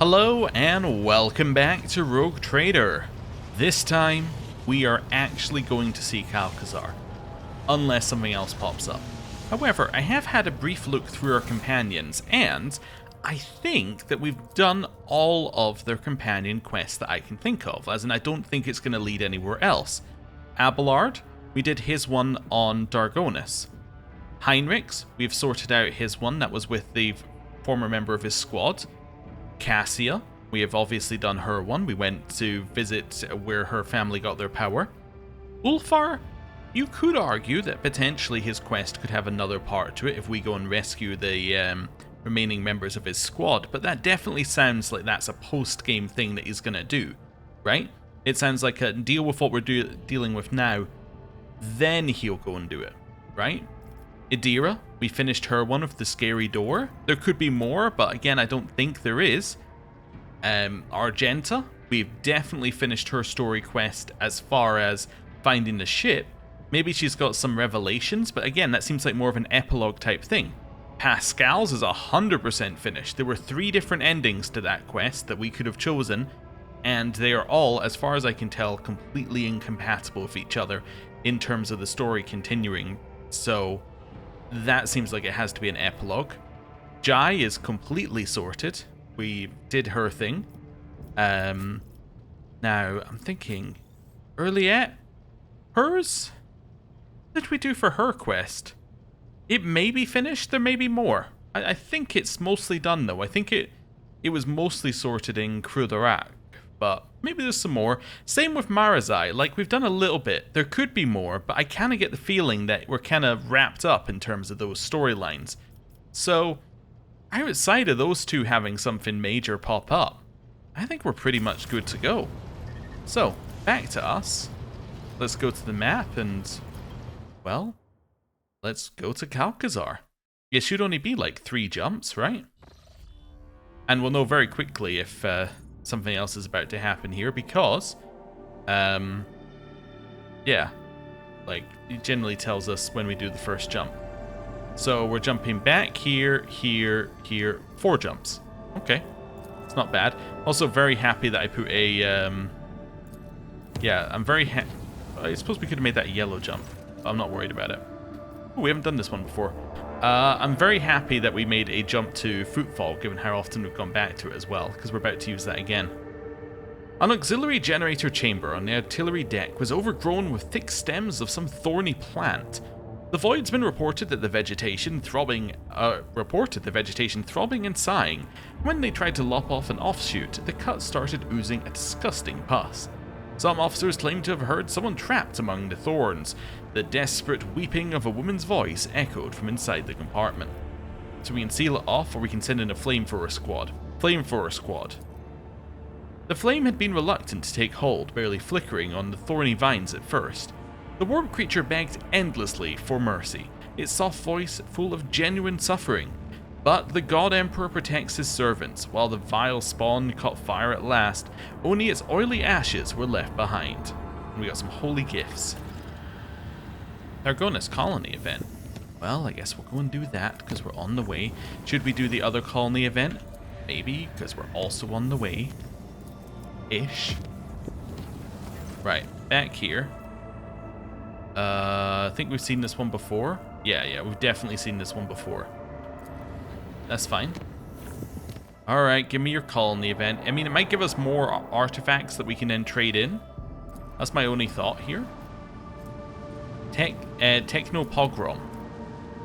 Hello and welcome back to Rogue Trader. This time, we are actually going to seek Alcazar, unless something else pops up. However, I have had a brief look through our companions, and I think that we've done all of their companion quests that I can think of, as in I don't think it's going to lead anywhere else. Abelard, we did his one on Dargonus. Heinrich's, we've sorted out his one that was with the former member of his squad. Cassia, we have obviously done her one. We went to visit where her family got their power. Ulfar, you could argue that potentially his quest could have another part to it if we go and rescue the remaining members of his squad, but that definitely sounds like that's a post-game thing that he's going to do, right? It sounds like a deal with what we're dealing with now, then he'll go and do it, right? Idira, we finished her one of the scary door. There could be more, but again, I don't think there is. Argenta, we've definitely finished her story quest as far as finding the ship. Maybe she's got some revelations, but again, that seems like more of an epilogue type thing. Pascal's is 100% finished. There were 3 different endings to that quest that we could have chosen, and they are all, as far as I can tell, completely incompatible with each other in terms of the story continuing. So that seems like it has to be an epilogue. Jai is completely sorted. We did her thing. Now, I'm thinking, Earliette? Hers? What did we do for her quest? It may be finished, there may be more. I think it's mostly done though. I think it was mostly sorted in Crudorak, but maybe there's some more. Same with Marazai, like we've done a little bit. There could be more, but I kind of get the feeling that we're kind of wrapped up in terms of those storylines. So, outside of those two having something major pop up, I think we're pretty much good to go. So, back to us. Let's go to the map and, well, let's go to Alcazar. It should only be like 3 jumps, right? And we'll know very quickly if something else is about to happen here because, yeah, like it generally tells us when we do the first jump. So we're jumping back here, here, here, 4 jumps. Okay, it's not bad. Also very happy that I put a, yeah, I'm very I suppose we could have made that a yellow jump, but I'm not worried about it. Ooh, we haven't done this one before. I'm very happy that we made a jump to Footfall, given how often we've gone back to it as well, because we're about to use that again. An auxiliary generator chamber on the artillery deck was overgrown with thick stems of some thorny plant. The voidsman reported the vegetation throbbing and sighing. When they tried to lop off an offshoot, the cut started oozing a disgusting pus. Some officers claimed to have heard someone trapped among the thorns. The desperate weeping of a woman's voice echoed from inside the compartment. So we can seal it off, or we can send in a flamethrower squad. Flamethrower squad. The flame had been reluctant to take hold, barely flickering on the thorny vines at first. The warm creature begged endlessly for mercy, its soft voice full of genuine suffering. But the God Emperor protects his servants. While the vile spawn caught fire at last, only its oily ashes were left behind. And we got some holy gifts. Dargonus colony event. Well, I guess we'll go and do that because we're on the way. Should we do the other colony event? Maybe, because we're also on the way. Ish. Right, back here. I think we've seen this one before. Yeah, we've definitely seen this one before. That's fine. Alright, give me your colony event. I mean, it might give us more artifacts that we can then trade in. That's my only thought here. Techno Pogrom.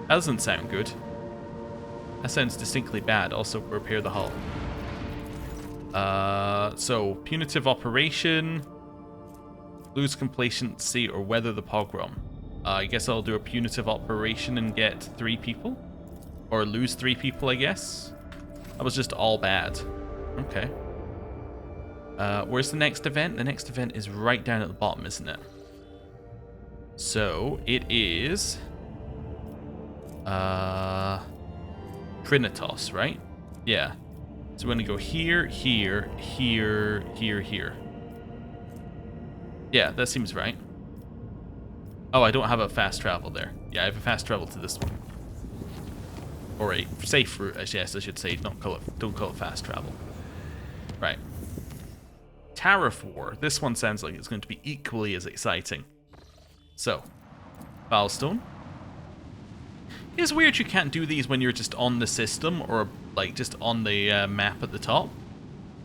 That doesn't sound good. That sounds distinctly bad. Also, repair the hull. So, punitive operation. Lose complacency or weather the pogrom. I guess I'll do a punitive operation and get 3 people. Or lose 3 people, I guess. That was just all bad. Okay. Where's the next event? The next event is right down at the bottom, isn't it? So, it is... Trinitas, right? Yeah. So we're going to go here, here, here, here, here. Yeah, that seems right. Oh, I don't have a fast travel there. Yeah, I have a fast travel to this one. Or a safe route, yes, I should say. Don't call it fast travel. Right. Tariff War. This one sounds like it's going to be equally as exciting. So, Milestone. It's weird you can't do these when you're just on the system or like just on the map at the top.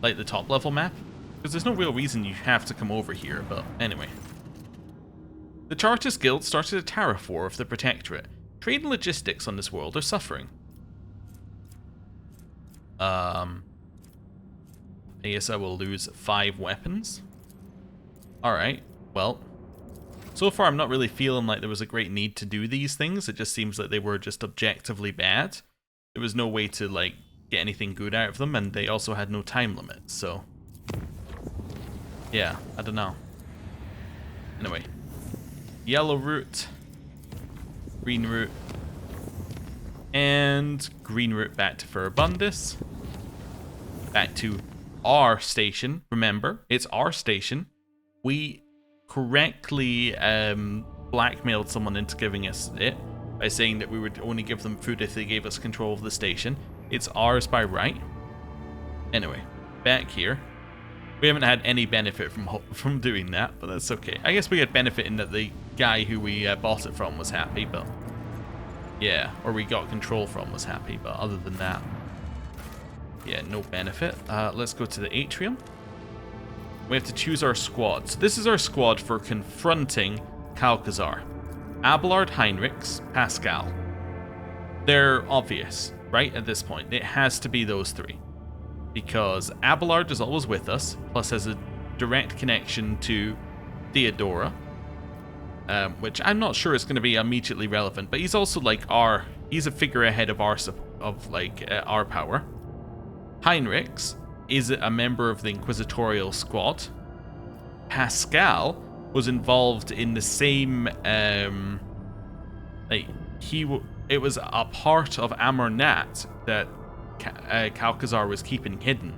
Like the top level map. Because there's no real reason you have to come over here, but anyway. The Chartist Guild started a tariff war of the Protectorate. Trade and logistics on this world are suffering. I guess I will lose 5 weapons. Alright, well. So far I'm not really feeling like there was a great need to do these things. It just seems like they were just objectively bad. There was no way to like get anything good out of them, and they also had no time limit, so... yeah, I don't know. Anyway. Yellow route. Green route. And green route back to Furibundus. Back to our station. Remember, it's our station. We correctly blackmailed someone into giving us it by saying that we would only give them food if they gave us control of the station. It's ours by right. Anyway, back here. We haven't had any benefit from doing that, but that's okay. I guess we had benefit in that the guy who we bought it from was happy, but... yeah, or we got control from was happy, but other than that... yeah, no benefit. Let's go to the atrium. We have to choose our squad. So this is our squad for confronting Calcazar. Abelard, Heinrichs, Pascal. They're obvious, right, at this point. It has to be those 3. Because Abelard is always with us, plus has a direct connection to Theodora. Which I'm not sure is going to be immediately relevant, but he's also like he's a figurehead of our power. Heinrichs is a member of the Inquisitorial Squad. Pascal was involved in the same, it was a part of Amornat that Calcazar was keeping hidden.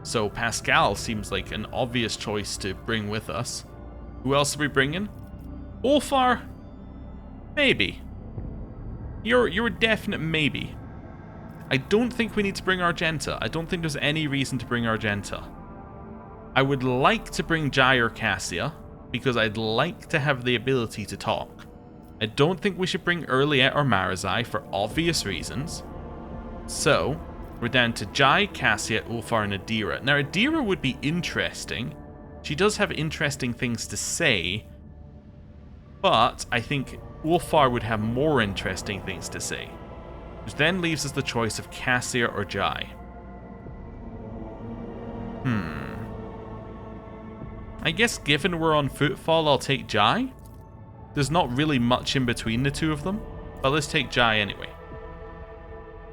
So Pascal seems like an obvious choice to bring with us. Who else are we bringing? Ulfar? Maybe. You're a definite maybe. I don't think we need to bring Argenta. I don't think there's any reason to bring Argenta. I would like to bring Jai or Cassia, because I'd like to have the ability to talk. I don't think we should bring Urliet or Marazai for obvious reasons. So, we're down to Jai, Cassia, Ulfar, and Adira. Now, Adira would be interesting. She does have interesting things to say, but I think Ulfar would have more interesting things to say. Which then leaves us the choice of Cassia or Jai. I guess given we're on footfall, I'll take Jai. There's not really much in between the two of them, but let's take Jai anyway.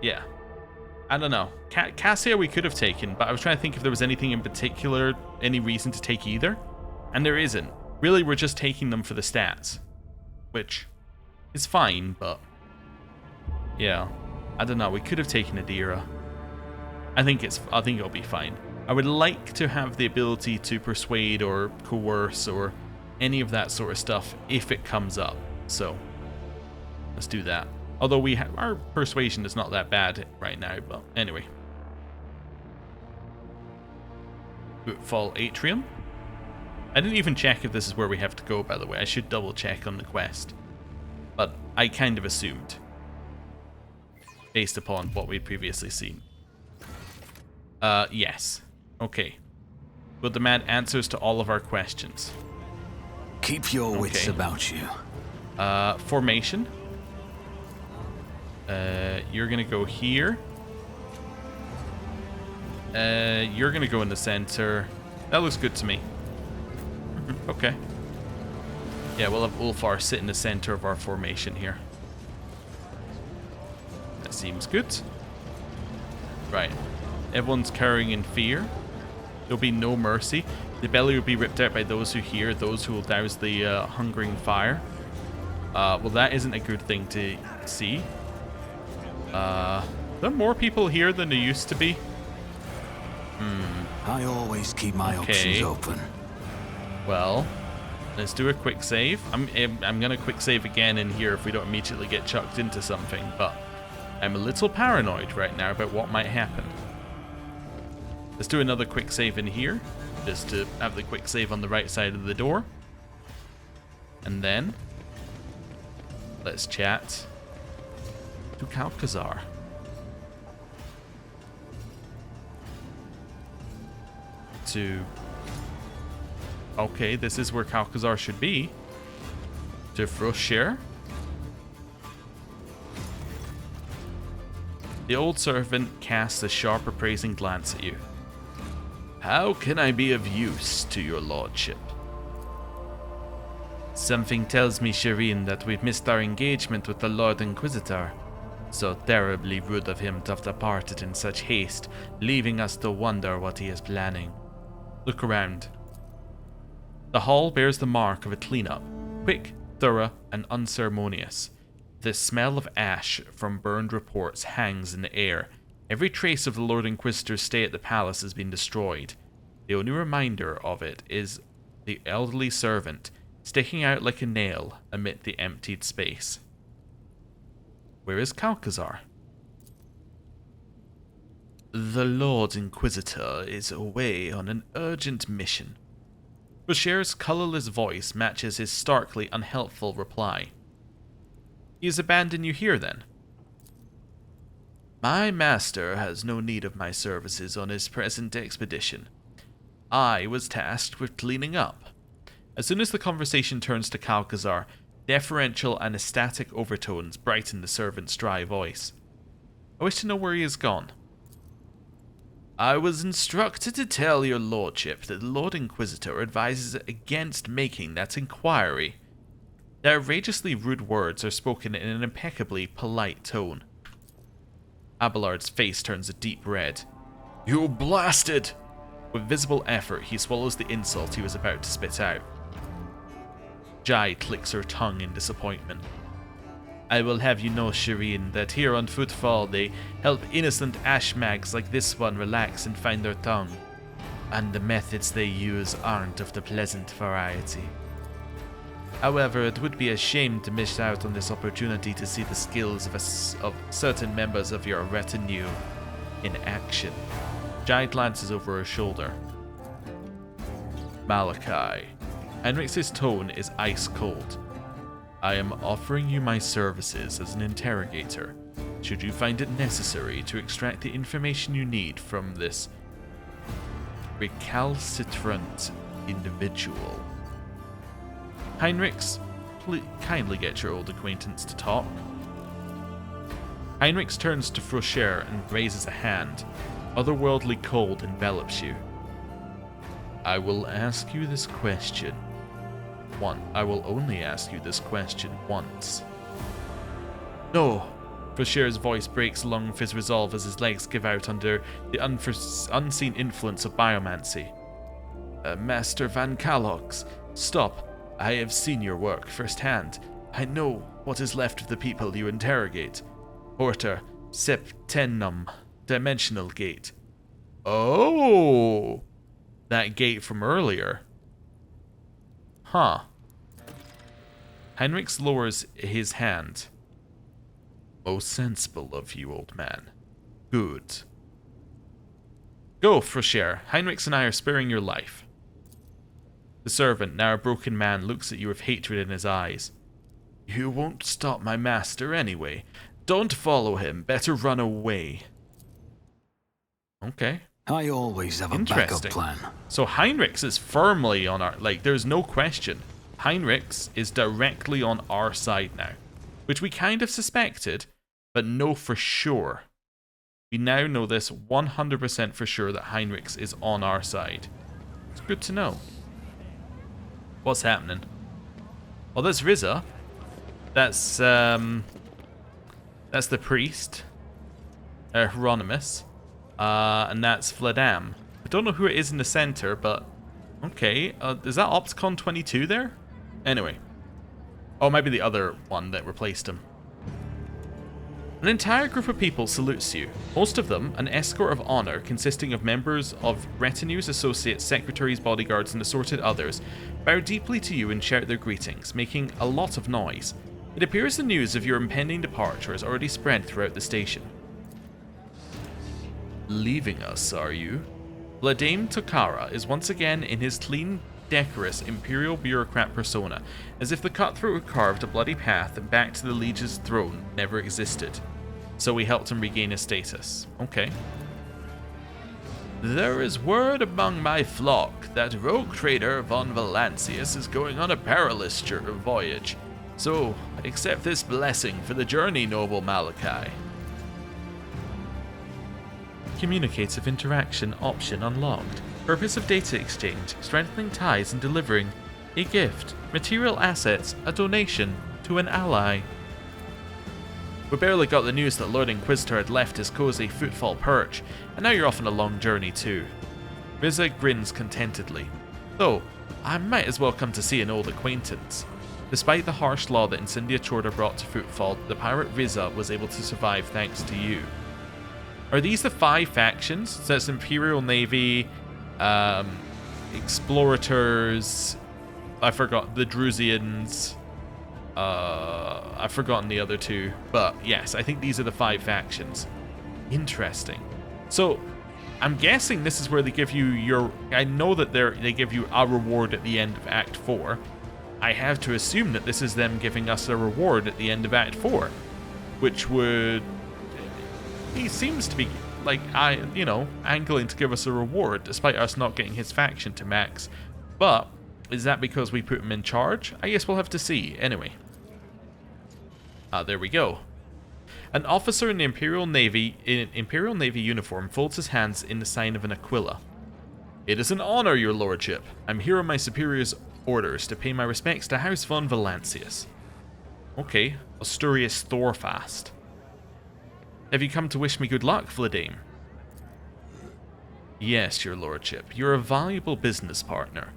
Yeah. I don't know. Cassia we could have taken, but I was trying to think if there was anything in particular, any reason to take either. And there isn't. Really, we're just taking them for the stats. Which is fine, but... yeah. I don't know. We could have taken Adira. I think it'll be fine. I would like to have the ability to persuade or coerce or any of that sort of stuff if it comes up. So, let's do that. Although our persuasion is not that bad right now, but anyway. Footfall Atrium. I didn't even check if this is where we have to go, by the way. I should double check on the quest. But I kind of assumed. Based upon what we'd previously seen. Yes. Okay. We'll demand answers to all of our questions. Keep your wits about you. Formation. You're gonna go here. You're gonna go in the center. That looks good to me. Okay. Yeah, we'll have Ulfar sit in the center of our formation here. That seems good. Right. Everyone's cowering in fear. There'll be no mercy. The belly will be ripped out by those who hear, those who will douse the hungering fire. Well, that isn't a good thing to see. Are there more people here than there used to be? I always keep my options open. Well, let's do a quick save. I'm gonna quick save again in here if we don't immediately get chucked into something, but I'm a little paranoid right now about what might happen. Let's do another quick save in here, just to have the quick save on the right side of the door. And then, let's chat to Kalkazar. Okay, this is where Kalkazar should be. To Frosher. The old servant casts a sharp appraising glance at you. How can I be of use to your lordship? Something tells me, Shireen, that we've missed our engagement with the Lord Inquisitor. So terribly rude of him to have departed in such haste, leaving us to wonder what he is planning. Look around. The hall bears the mark of a cleanup, quick, thorough, and unceremonious. The smell of ash from burned reports hangs in the air. Every trace of the Lord Inquisitor's stay at the palace has been destroyed. The only reminder of it is the elderly servant, sticking out like a nail amid the emptied space. Where is Kalkazar? The Lord Inquisitor is away on an urgent mission. Bashir's colourless voice matches his starkly unhelpful reply. He has abandoned you here, then? My master has no need of my services on his present expedition. I was tasked with cleaning up. As soon as the conversation turns to Kalkazar, deferential and ecstatic overtones brighten the servant's dry voice. I wish to know where he has gone. I was instructed to tell your lordship that the Lord Inquisitor advises against making that inquiry. The outrageously rude words are spoken in an impeccably polite tone. Abelard's face turns a deep red. You blasted! With visible effort, he swallows the insult he was about to spit out. Jai clicks her tongue in disappointment. I will have you know, Shireen, that here on Footfall they help innocent ashmags like this one relax and find their tongue. And the methods they use aren't of the pleasant variety. However, it would be a shame to miss out on this opportunity to see the skills of certain members of your retinue in action. Jai glances over her shoulder. Malachi. Henrix's tone is ice cold. I am offering you my services as an interrogator, should you find it necessary to extract the information you need from this recalcitrant individual. Heinrichs, kindly get your old acquaintance to talk. Heinrichs turns to Frosher and raises a hand. Otherworldly cold envelops you. I will ask you this question. I will only ask you this question once. No! Frosher's voice breaks along with his resolve as his legs give out under the unseen influence of biomancy. Master Van Kalox, stop. I have seen your work firsthand. I know what is left of the people you interrogate. Porter, Septenum, Dimensional Gate. Oh! That gate from earlier. Huh. Heinrichs lowers his hand. Most sensible of you, old man. Good. Go, Frosher. Heinrichs and I are sparing your life. The servant, now a broken man, looks at you with hatred in his eyes. You won't stop my master anyway. Don't follow him. Better run away. Okay. I always have a backup plan. So Heinrichs is firmly on our... Like, there's no question. Heinrichs is directly on our side now. Which we kind of suspected, but know for sure. We now know this 100% for sure that Heinrichs is on our side. It's good to know. What's happening? Well, there's Riza. That's the priest. Hieronymus. And that's Vladam. I don't know who it is in the center, but... Okay, is that OpsCon 22 there? Anyway. Oh, maybe the other one that replaced him. An entire group of people salutes you. Most of them, an escort of honor consisting of members of retinues, associates, secretaries, bodyguards, and assorted others, bow deeply to you and shout their greetings, making a lot of noise. It appears the news of your impending departure has already spread throughout the station. Leaving us, are you? Vladimir Tokara is once again in his clean, decorous imperial bureaucrat persona, as if the cutthroat who carved a bloody path and back to the liege's throne never existed. So we helped him regain his status. Okay. There is word among my flock that rogue trader von Valancius is going on a perilous voyage. So, accept this blessing for the journey, noble Malachi. Communicative interaction option unlocked. Purpose of data exchange, strengthening ties and delivering a gift, material assets, a donation to an ally. We barely got the news that Lord Inquisitor had left his cozy footfall perch, and now you're off on a long journey too. Riza grins contentedly. Though, I might as well come to see an old acquaintance. Despite the harsh law that Incendia Chorda brought to Footfall, the pirate Riza was able to survive thanks to you. Are these the 5 factions? So that's Imperial Navy, Explorators, I forgot, the Drusians, I've forgotten the other 2, but yes, I think these are the 5 factions. Interesting. So, I'm guessing this is where they give you your, I know that they give you a reward at the end of Act 4. I have to assume that this is them giving us a reward at the end of Act 4, which would, he seems to be, like, angling to give us a reward, despite us not getting his faction to max. But, is that because we put him in charge? I guess we'll have to see. Anyway. There we go. An officer in the Imperial Navy uniform folds his hands in the sign of an Aquila. It is an honor, your lordship. I'm here on my superior's orders to pay my respects to House von Valancius. Okay, Asturias Thorfast. Have you come to wish me good luck, Vladimir? Yes, your lordship. You're a valuable business partner.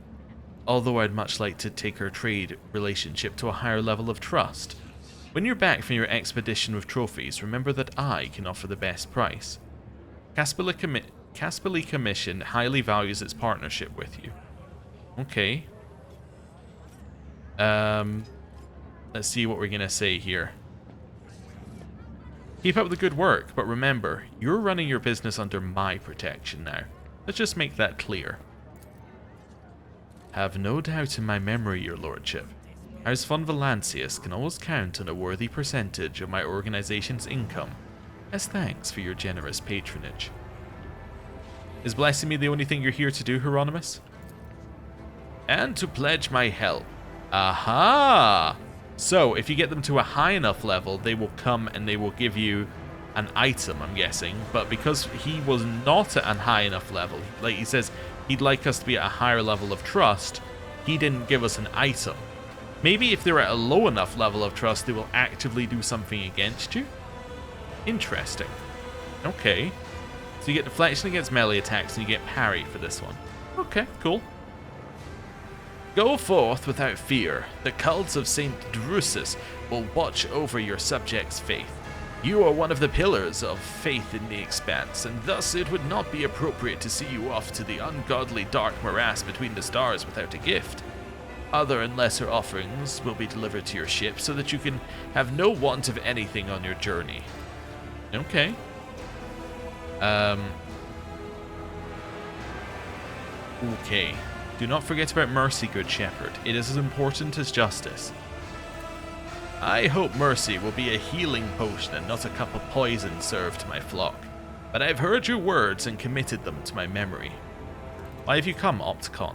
Although I'd much like to take our trade relationship to a higher level of trust. When you're back from your expedition with trophies, remember that I can offer the best price. Caspili Commission highly values its partnership with you. Okay. Let's see what we're gonna say here. Keep up the good work, but remember, you're running your business under my protection now. Let's just make that clear. Have no doubt in my memory, your lordship. House von Valancius can always count on a worthy percentage of my organization's income, as thanks for your generous patronage. Is blessing me the only thing you're here to do, Hieronymus? And to pledge my help. Aha! So, if you get them to a high enough level, they will come and they will give you an item, I'm guessing. But because he was not at a high enough level, like he says, he'd like us to be at a higher level of trust, he didn't give us an item. Maybe if they're at a low enough level of trust, they will actively do something against you? Interesting. Okay. So you get deflection against melee attacks and you get parry for this one. Okay, cool. Go forth without fear. The cults of St. Drusus will watch over your subjects' faith. You are one of the pillars of faith in the Expanse, and thus it would not be appropriate to see you off to the ungodly dark morass between the stars without a gift. Other and lesser offerings will be delivered to your ship so that you can have no want of anything on your journey. Okay. Okay. Do not forget about mercy, good shepherd. It is as important as justice. I hope mercy will be a healing potion and not a cup of poison served to my flock. But I've heard your words and committed them to my memory. Why have you come, Opticon?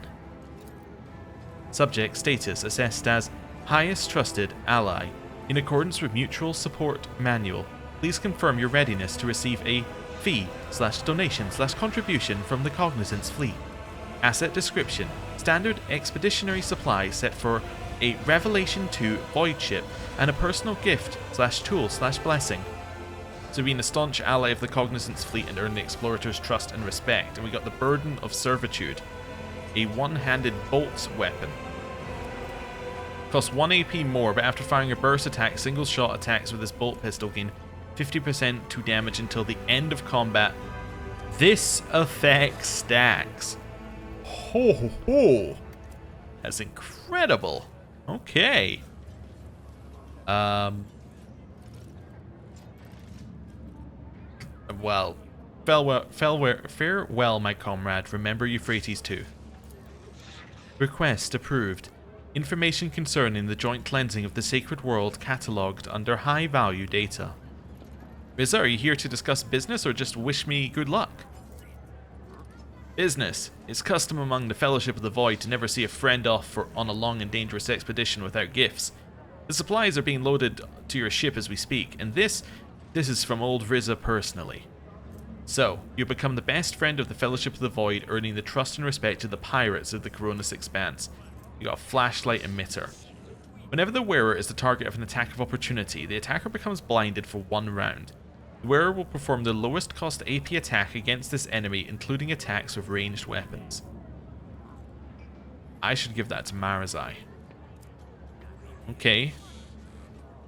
Subject status assessed as highest trusted ally. In accordance with Mutual Support Manual, please confirm your readiness to receive a fee/donation/contribution from the Cognizance Fleet. Asset description: standard expeditionary supply set for a Revelation 2 voidship and a personal gift/tool/blessing. So being a staunch ally of the Cognizance Fleet and earn the Explorator's trust and respect. And we got the Burden of Servitude, a one-handed bolt weapon. Costs 1 AP more, but after firing a burst attack, single shot attacks with this bolt pistol gain 50% to damage until the end of combat. This effect stacks. Ho ho ho! That's incredible. Okay. Well, Farewell, my comrade. Remember Euphrates too. Request approved. Information concerning the joint cleansing of the sacred world catalogued under high value data. Rizza, are you here to discuss business or just wish me good luck? Business. It's custom among the Fellowship of the Void to never see a friend off on a long and dangerous expedition without gifts. The supplies are being loaded to your ship as we speak, and this is from old Rizza personally. So, you become the best friend of the Fellowship of the Void, earning the trust and respect of the pirates of the Koronus Expanse. You got a flashlight emitter. Whenever the wearer is the target of an attack of opportunity, the attacker becomes blinded for 1 round. The wearer will perform the lowest cost AP attack against this enemy, including attacks with ranged weapons. I should give that to Marazai. Okay.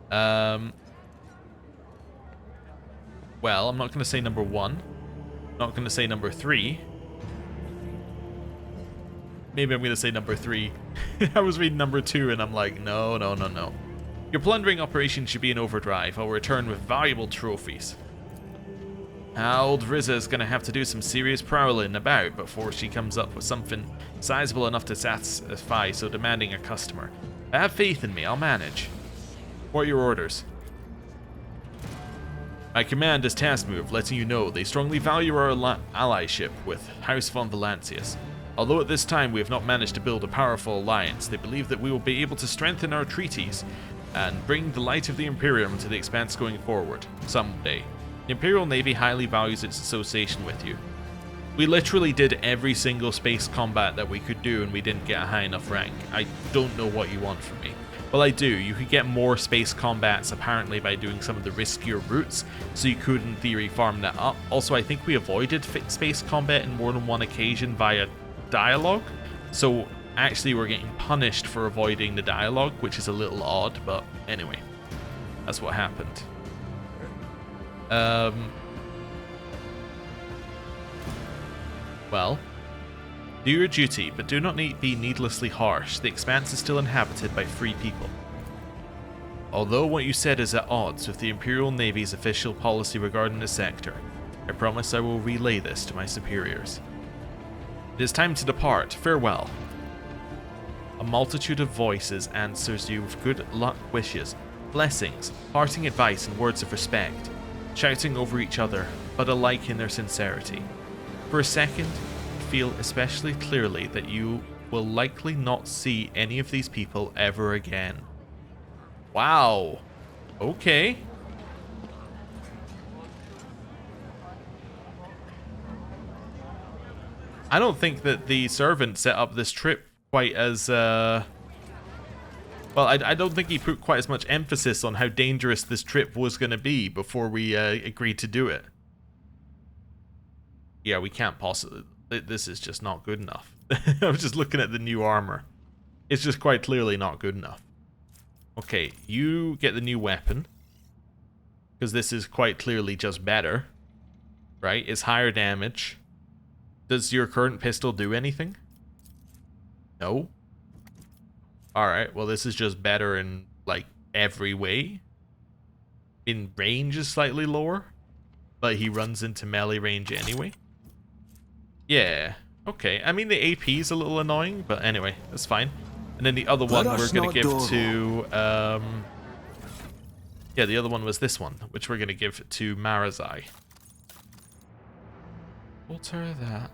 Well, I'm not going to say number 1. Not going to say number 3. Maybe I'm going to say number 3. I was reading number 2 and I'm like, no. Your plundering operation should be in overdrive. I'll return with valuable trophies. Old Rizza is going to have to do some serious prowling about before she comes up with something sizable enough to satisfy so demanding a customer. Have faith in me, I'll manage. What are your orders? My command is task move, letting you know they strongly value our allyship with House von Valancius. Although at this time we have not managed to build a powerful alliance, they believe that we will be able to strengthen our treaties and bring the light of the Imperium to the Expanse going forward, someday. The Imperial Navy highly values its association with you. We literally did every single space combat that we could do and we didn't get a high enough rank. I don't know what you want from me. Well, I do. You could get more space combats apparently by doing some of the riskier routes, so you could in theory farm that up. Also, I think we avoided space combat in more than one occasion via dialogue, so actually we're getting punished for avoiding the dialogue, which is a little odd, but anyway, that's what happened. Well, do your duty, but do not be needlessly harsh. The Expanse is still inhabited by free people. Although what you said is at odds with the Imperial Navy's official policy regarding the sector, I promise I will relay this to my superiors. It is time to depart. Farewell. A multitude of voices answers you with good luck wishes, blessings, parting advice, and words of respect, shouting over each other, but alike in their sincerity. For a second, you feel especially clearly that you will likely not see any of these people ever again. Wow. Okay. I don't think that the servant set up this trip quite as, well, I don't think he put quite as much emphasis on how dangerous this trip was going to be before we agreed to do it. Yeah, we can't possibly... This is just not good enough. I was just looking at the new armor. It's just quite clearly not good enough. Okay, you get the new weapon. Because this is quite clearly just better. Right? It's higher damage. Does your current pistol do anything? No. Alright, well this is just better in, like, every way. In range is slightly lower. But he runs into melee range anyway. Yeah, okay. I mean, the AP is a little annoying, but anyway, that's fine. And then the other one we're going to give to... yeah, the other one was this one, which we're going to give to Marazai. Alter that.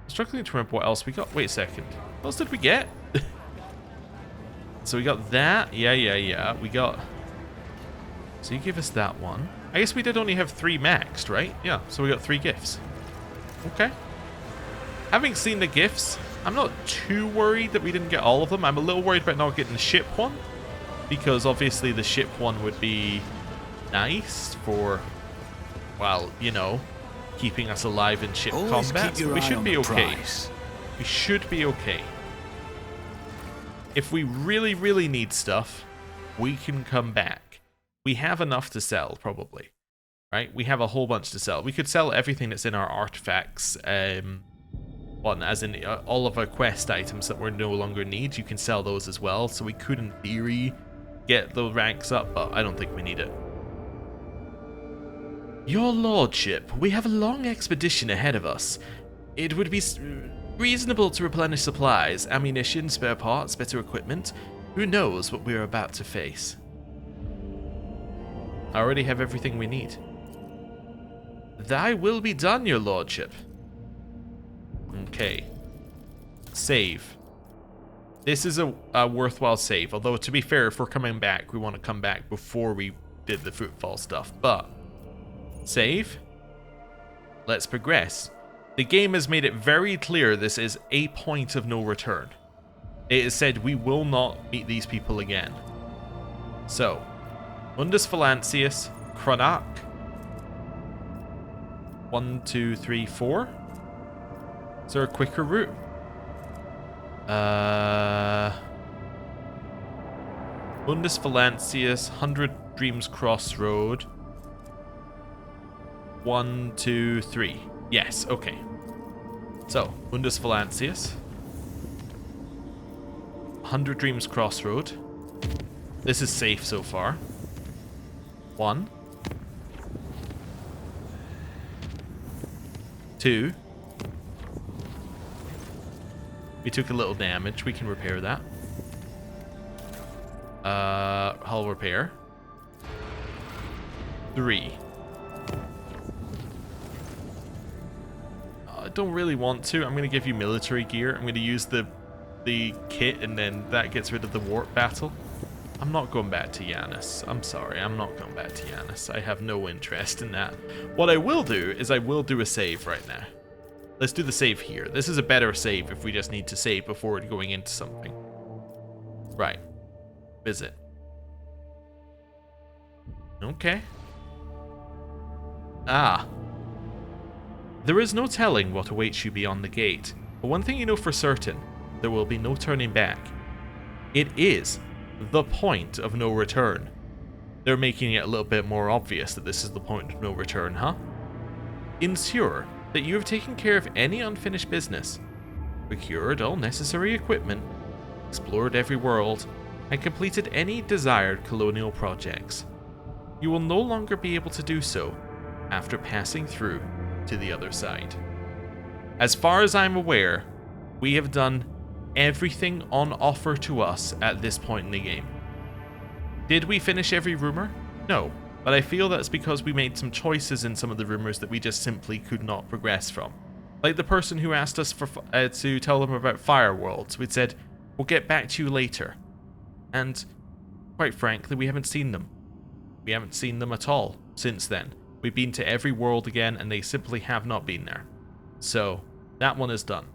I'm struggling to remember what else we got. Wait a second. What else did we get? So we got that. Yeah. We got... So you give us that one. I guess we did only have 3 maxed, right? Yeah, so we got 3 gifts. Okay. Having seen the gifts, I'm not too worried that we didn't get all of them. I'm a little worried about not getting the ship one, because obviously the ship one would be nice for, well, you know, keeping us alive in ship combat. We should be okay. We should be okay. If we really, really need stuff, we can come back. We have enough to sell, probably. Right? We have a whole bunch to sell. We could sell everything that's in our artifacts, one, as in all of our quest items that we no longer need. You can sell those as well, so we could, in theory, get the ranks up, but I don't think we need it. Your lordship, we have a long expedition ahead of us. It would be reasonable to replenish supplies, ammunition, spare parts, better equipment. Who knows what we are about to face? I already have everything we need. Thy will be done, your lordship. Okay. Save. This is a worthwhile save, although to be fair, if we're coming back, we want to come back before we did the footfall stuff, but save. Let's progress. The game has made it very clear this is a point of no return. It has said we will not meet these people again. So, Mundus Valancius, Chronak. 1, 2, 3, 4. Is there a quicker route? Mundus Valancius, 100 Dreams Crossroad. 1, 2, 3. Yes, okay. So, Mundus Valancius. 100 Dreams Crossroad. This is safe so far. 1. 2. We took a little damage. We can repair that. Hull repair. 3. I don't really want to. I'm going to give you military gear. I'm going to use the kit, and then that gets rid of the warp battle. I'm not going back to Yanis. I'm sorry. I'm not going back to Yanis. I have no interest in that. What I will do is I will do a save right now. Let's do the save here. This is a better save if we just need to save before going into something. Right. Visit. Okay. Ah. There is no telling what awaits you beyond the gate, but one thing you know for certain, there will be no turning back. It is the point of no return. They're making it a little bit more obvious that this is the point of no return, huh? Ensure that you have taken care of any unfinished business, procured all necessary equipment, explored every world, and completed any desired colonial projects. You will no longer be able to do so after passing through to the other side. As far as I'm aware, we have done everything on offer to us at this point in the game. Did we finish every rumor? No, but I feel that's because we made some choices in some of the rumors that we just simply could not progress from. Like the person who asked us for to tell them about Fireworlds. We'd said, we'll get back to you later. And quite frankly, we haven't seen them. We haven't seen them at all since then. We've been to every world again, and they simply have not been there. So, that one is done.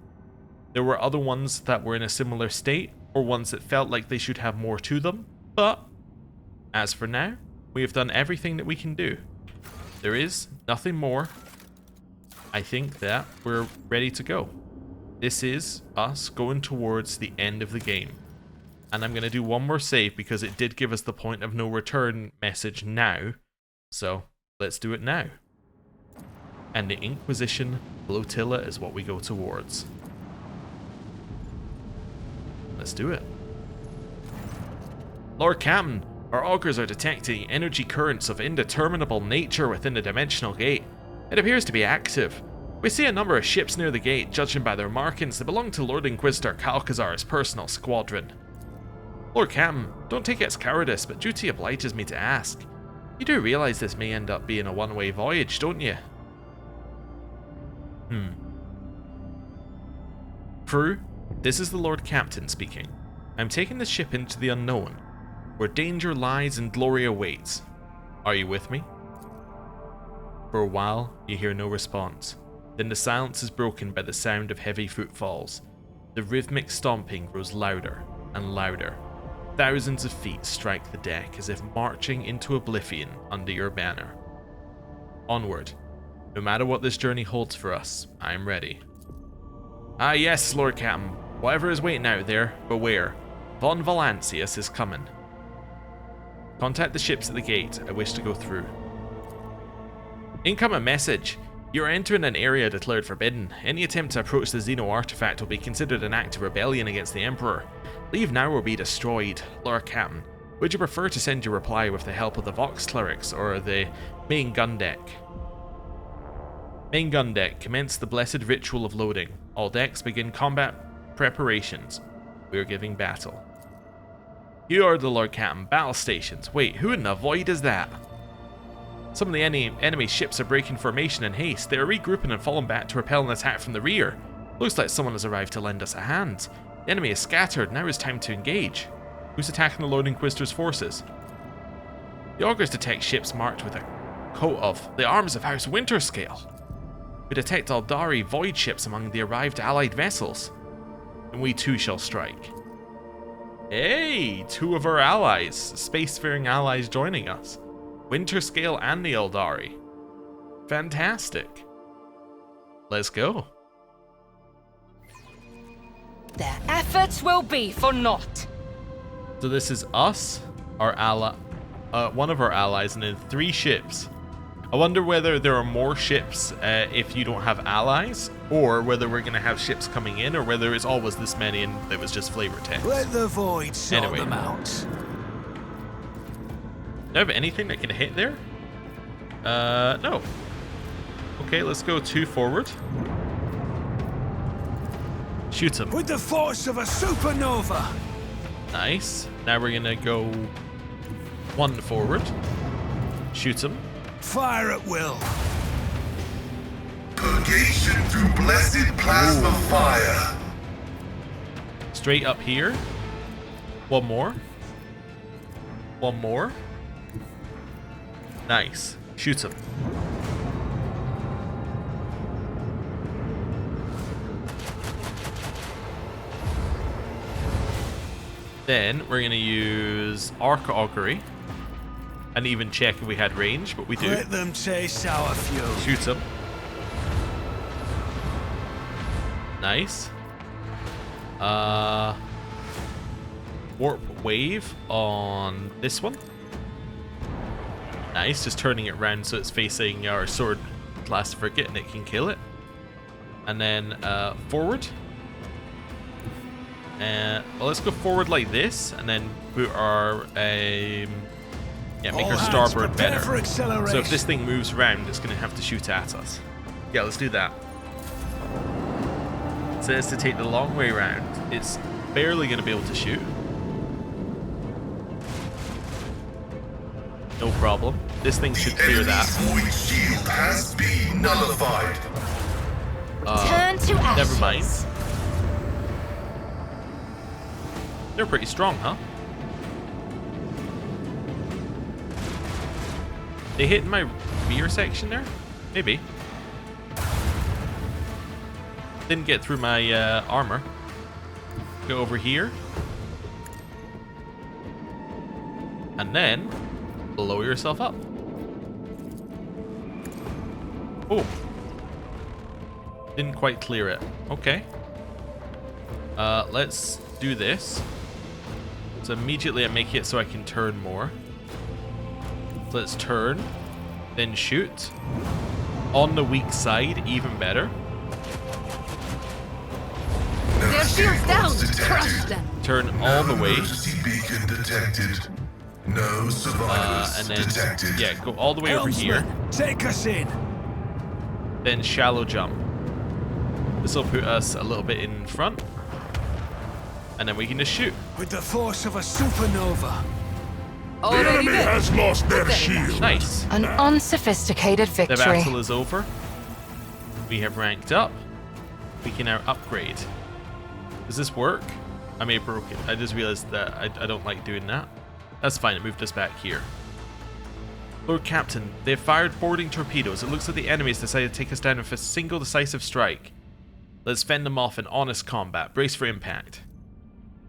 There were other ones that were in a similar state, or ones that felt like they should have more to them, but as for now, we have done everything that we can do. There is nothing more. I think that we're ready to go. This is us going towards the end of the game. And I'm going to do one more save because it did give us the point of no return message now. So, let's do it now. And the Inquisition Flotilla is what we go towards. Let's do it. Lord Captain, our augurs are detecting energy currents of indeterminable nature within the dimensional gate. It appears to be active. We see a number of ships near the gate, judging by their markings, that belong to Lord Inquisitor Calcazar's personal squadron. Lord Captain, don't take it as cowardice, but duty obliges me to ask. You do realize this may end up being a one-way voyage, don't you? Crew, this is the Lord Captain speaking. I'm taking the ship into the unknown, where danger lies and glory awaits. Are you with me? For a while, you hear no response. Then the silence is broken by the sound of heavy footfalls. The rhythmic stomping grows louder and louder. Thousands of feet strike the deck as if marching into oblivion under your banner. Onward. No matter what this journey holds for us, I am ready. Ah yes, Lord Captain. Whatever is waiting out there, beware. Von Valancius is coming. Contact the ships at the gate. I wish to go through. Incoming message. You are entering an area declared forbidden. Any attempt to approach the Xeno artifact will be considered an act of rebellion against the Emperor. Leave now or be destroyed. Lord Captain, Would you prefer to send your reply with the help of the Vox clerics or the main gun deck? Main gun deck, commence the blessed ritual of loading. All decks begin combat preparations. We are giving battle. You are the Lord Captain. Battle stations. Wait, who in the void is that? Some of the enemy ships are breaking formation in haste. They are regrouping and falling back to repel an attack from the rear. Looks like someone has arrived to lend us a hand. The enemy is scattered. Now is time to engage. Who's attacking the Lord Inquisitor's forces? The augurs detect ships marked with a coat of the arms of House Winterscale. We detect Aldari void ships among the arrived allied vessels. And we too shall strike. Hey, two of our allies, spacefaring allies joining us. Winterscale and the Aldari. Fantastic. Let's go. Their efforts will be for naught. So this is us, our ally, one of our allies, and then 3 ships. I wonder whether there are more ships if you don't have allies, or whether we're going to have ships coming in, or whether it's always this many and it was just flavor text. Let the void sort them out. Do I have anything that can hit there? No. Okay, let's go 2 forward. Shoot him. With the force of a supernova. Nice. Now we're going to go 1 forward. Shoot him. Fire at will. Purgation through blessed plasma fire. Straight up here. 1 more. 1 more. Nice. Shoot him. Then we're going to use Arc Augury. And even check if we had range, but we do. Let them chase our fuel. Shoot him. Nice. Warp wave on this one. Nice, just turning it around so it's facing our sword class frigate and it can kill it. And then forward. Well, let's go forward like this, and then put our make our starboard better. So if this thing moves around, it's going to have to shoot at us. Yeah, let's do that. It says to take the long way around. It's barely going to be able to shoot. No problem. This thing should clear that. Void shield has been nullified. Turn to ashes. Never mind. They're pretty strong, huh? They hit my rear section there? Maybe. Didn't get through my armor. Go over here. And then blow yourself up. Oh. Didn't quite clear it. Okay. Let's do this. So immediately I make it so I can turn more. So let's turn, then shoot. On the weak side, even better. Their shields down! Crush them! Turn all the way. Emergency beacon detected. No survivors And then, detected. yeah, go all the way over here. Take us in. Then shallow jump. This will put us a little bit in front. And then we can just shoot. With the force of a supernova. Already there. lost their shield. Nice. An unsophisticated The victory. battle is over. We have ranked up. We can now upgrade. Does this work? I may have broken. I just realized that I don't like doing that. That's fine. It moved us back here. Lord Captain, they have fired boarding torpedoes. It looks like the enemy has decided to take us down with a single decisive strike. Let's fend them off in honest combat. Brace for impact.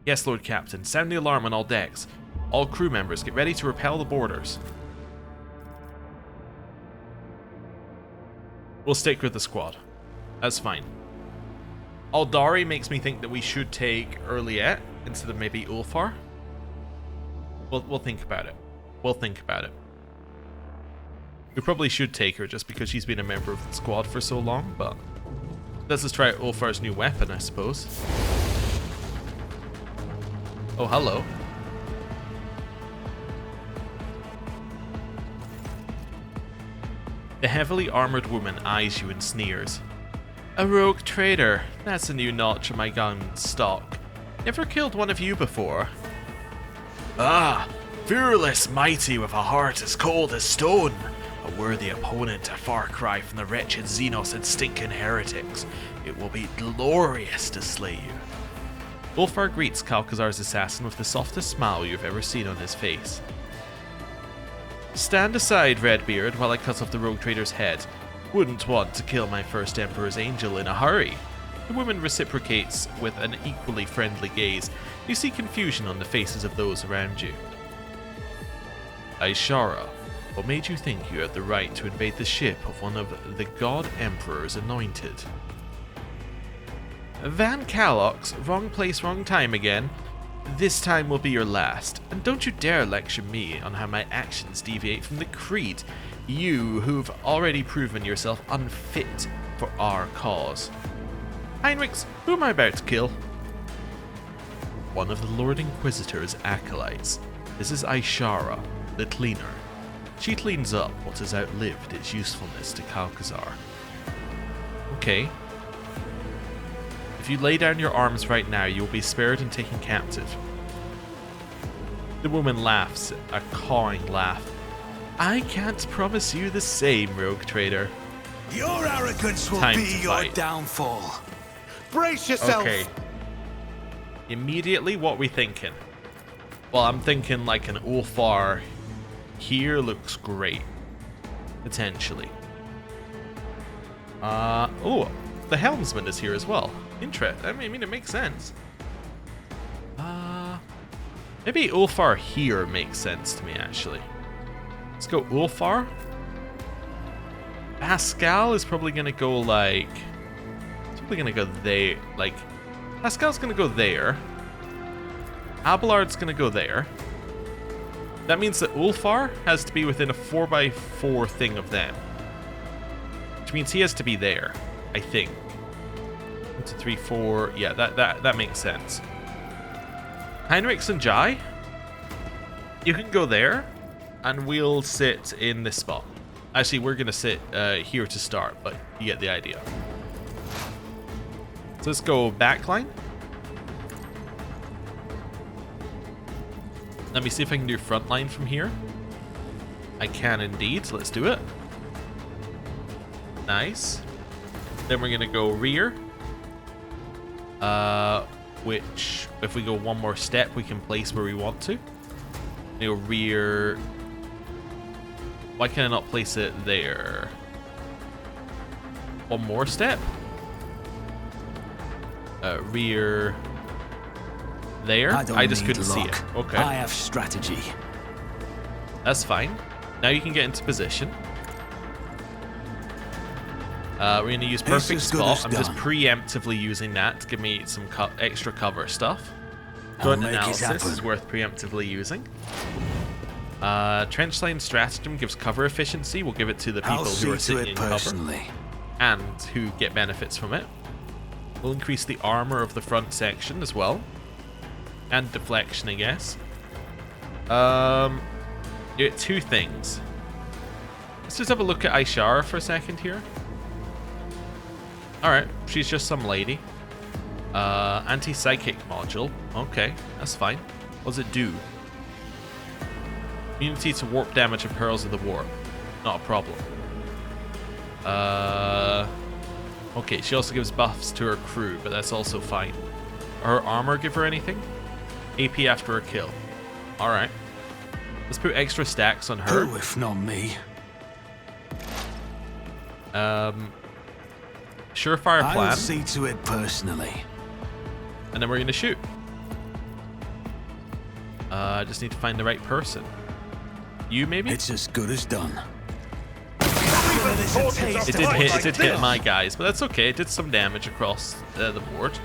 Yes, Lord Captain. Sound the alarm on all decks. All crew members, get ready to repel the boarders. We'll stick with the squad. That's fine. Aldari makes me think that we should take Erliette instead of maybe Ulfar. We'll think about it. We'll think about it. We probably should take her just because she's been a member of the squad for so long, but let's just try out Ulfar's new weapon, I suppose. Oh, hello. The heavily armored woman eyes you and sneers. A rogue trader. That's a new notch in my gun stock. Never killed one of you before. Ah, fearless, mighty, with a heart as cold as stone. A worthy opponent, a far cry from the wretched Xenos and stinking heretics. It will be glorious to slay you. Ulfar greets Kalkazar's assassin with the softest smile you've ever seen on his face. Stand aside, Redbeard, while I cut off the rogue trader's head. Wouldn't want to kill my first Emperor's angel in a hurry. The woman reciprocates with an equally friendly gaze. You see confusion on the faces of those around you. Aishara, what made you think you had the right to invade the ship of one of the God Emperor's anointed? Van Calox, wrong place, wrong time again. This time will be your last, and don't you dare lecture me on how my actions deviate from the creed, you who've already proven yourself unfit for our cause. Heinrichs, who am I about to kill? One of the Lord Inquisitor's acolytes. This is Aishara, the cleaner. She cleans up what has outlived its usefulness to Kalkazar. Okay. If you lay down your arms right now, you will be spared and taken captive. The woman laughs, a cawing laugh. I can't promise you the same, rogue trader. Your arrogance will Time be to your fight. downfall. Brace yourself! Okay. Immediately, what we thinking? Well, I'm thinking like an Ulfar here looks great. Potentially. Oh, the helmsman is here as well. I mean, it makes sense. Maybe Ulfar here makes sense to me, actually. Let's go Ulfar. Pascal is probably gonna go like... It's probably gonna go there. Like, Pascal's gonna go there. Abelard's gonna go there. That means that Ulfar has to be within a 4x4 thing of them. Which means he has to be there, I think. 1, 2, 3, 4. Yeah, that makes sense. Heinrichs and Jai, you can go there, and we'll sit in this spot. Actually, we're gonna sit here to start, but you get the idea. So let's go backline. Let me see if I can do frontline from here. I can indeed, so let's do it. Nice. Then we're gonna go rear. Which, if we go one more step, we can place where we want to. Go rear. Why can I not place it there? One more step. Rear. There. I just couldn't see it. Okay. I have strategy. That's fine. Now you can get into position. We're going to use perfect spot. I'm just preemptively using that to give me some extra cover stuff. Joint analysis is worth preemptively using. Trenchline stratagem gives cover efficiency. We'll give it to the people who are sitting in cover and who get benefits from it. We'll increase the armor of the front section as well. And deflection, I guess. Two things. Let's just have a look at Aishara for a second here. Alright, she's just some lady. Anti-psychic module. Okay, that's fine. What does it do? Immunity to warp damage and perils of the warp. Not a problem. Okay, she also gives buffs to her crew, but that's also fine. Her armor give her anything? AP after a kill. Alright. Let's put extra stacks on her. Who if not me? Surefire plan. I'll see to it personally. And then we're gonna shoot. I just need to find the right person. You maybe? It's as good as done. It did hit my guys, but that's okay. It did some damage across the board.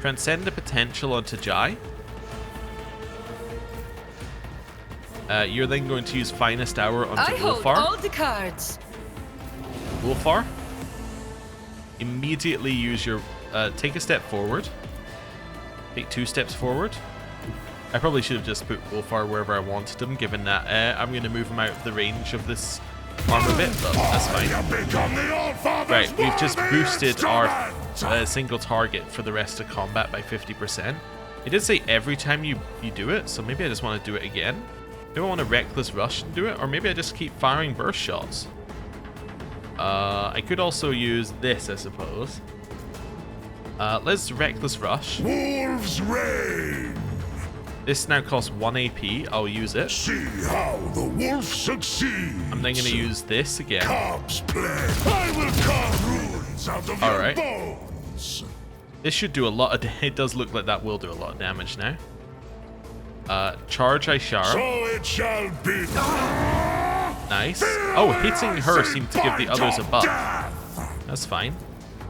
Transcend the potential onto Jai. You're then going to use Finest Hour onto I hold Ulfar. all the cards. Ulfar. Immediately use your... take a step forward. Take 2 steps forward. I probably should have just put Ulfar wherever I wanted him, given that I'm going to move him out of the range of this armor bit, but that's fine. Right, we've just boosted our single target for the rest of combat by 50%. It did say every time you do it, so maybe I just want to do it again. Maybe I want to reckless rush and do it, or maybe I just keep firing burst shots. I could also use this, I suppose. Let's reckless rush. Wolves reign. This now costs 1 AP. I'll use it. See how the wolf succeeds. I'm then going to use this again. Cubs play. I will carve runes out of your bones. This should do a lot of... It does look like that will do a lot of damage now. Charge Ishara. So it shall be. Nice. Oh, hitting her seemed to give the others a buff. That's fine.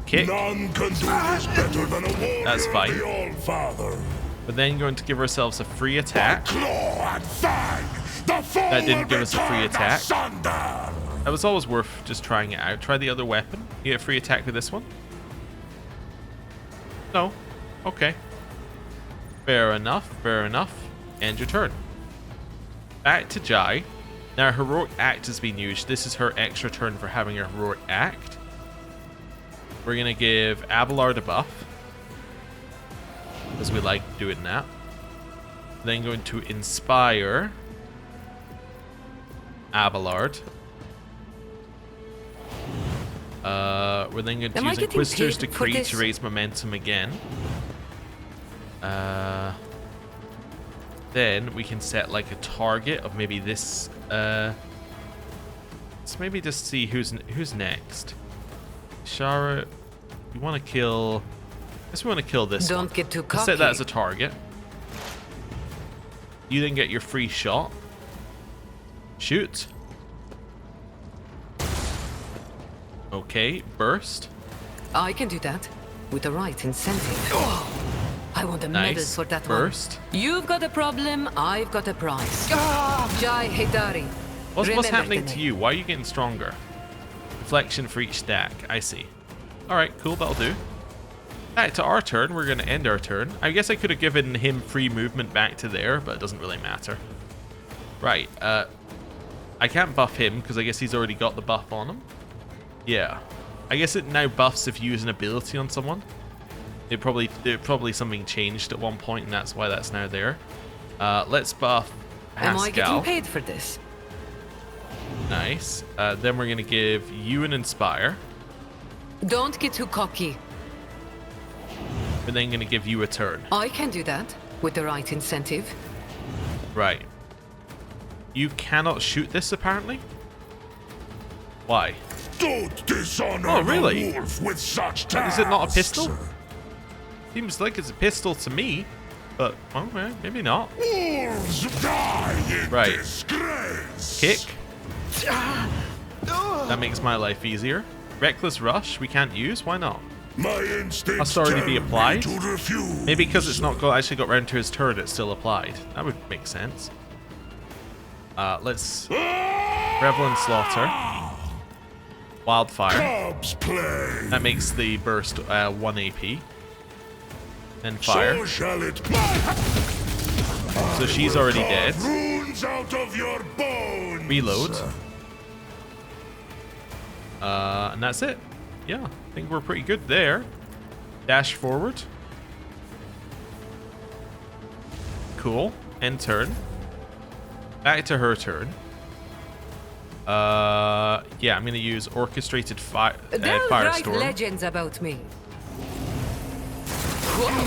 Kick. None can do this better than a warrior. That's fine. The All-Father. We're then going to give ourselves a free attack. Claw and fang. That didn't give us a free attack. That was always worth just trying it out. Try the other weapon. You get a free attack with this one? No. Okay. Fair enough. Fair enough. End your turn. Back to Jai. Now, Heroic Act has been used. This is her extra turn for having a Heroic Act. We're going to give Abelard a buff, because we like doing that. Then going to inspire Abelard. We're then going to use Inquisitor's Decree to raise momentum again. Then we can set like a target of maybe this. Let's maybe just see who's next. Shara, you want to kill? I guess we want to kill this one. Don't get too cocky. Let's set that as a target. You then get your free shot. Shoot. Okay, burst. I can do that with the right incentive. I want a medal for that burst. one. You've got a problem, I've got a prize. Jai Hidari. What's happening to you? Why are you getting stronger? Reflection for each stack. I see. Alright, cool, that'll do. Back to our turn. We're going to end our turn. I guess I could have given him free movement back to there, but it doesn't really matter. Right, I can't buff him because I guess he's already got the buff on him. Yeah. I guess it now buffs if you use an ability on someone. It probably something changed at one point, and that's why that's now there. Let's buff Pascal. Am I getting paid for this? Nice. Then we're going to give you an Inspire. Don't get too cocky. We're then going to give you a turn. I can do that with the right incentive. Right. You cannot shoot this, apparently? Why? Don't dishonor Oh, really? the wolf with such Is it not a tasks. pistol? Seems like it's a pistol to me, but okay, maybe not. Wolves die in Right. disgrace. Kick. That makes my life easier. Reckless Rush, we can't use. Why not? My instincts Must already be tell me applied? to refuse. Maybe because it's not actually got round to his turn, it's still applied. That would make sense. Let's Revel and Slaughter. Wildfire. Cubs play. That makes the burst 1 AP. Then fire. So shall it be. So she's already dead. Runes out of your bones. Reload. And that's it. Yeah, I think we're pretty good there. Dash forward. Cool. End turn. Back to her turn. Yeah, I'm gonna use orchestrated They'll write firestorm, legends about me. and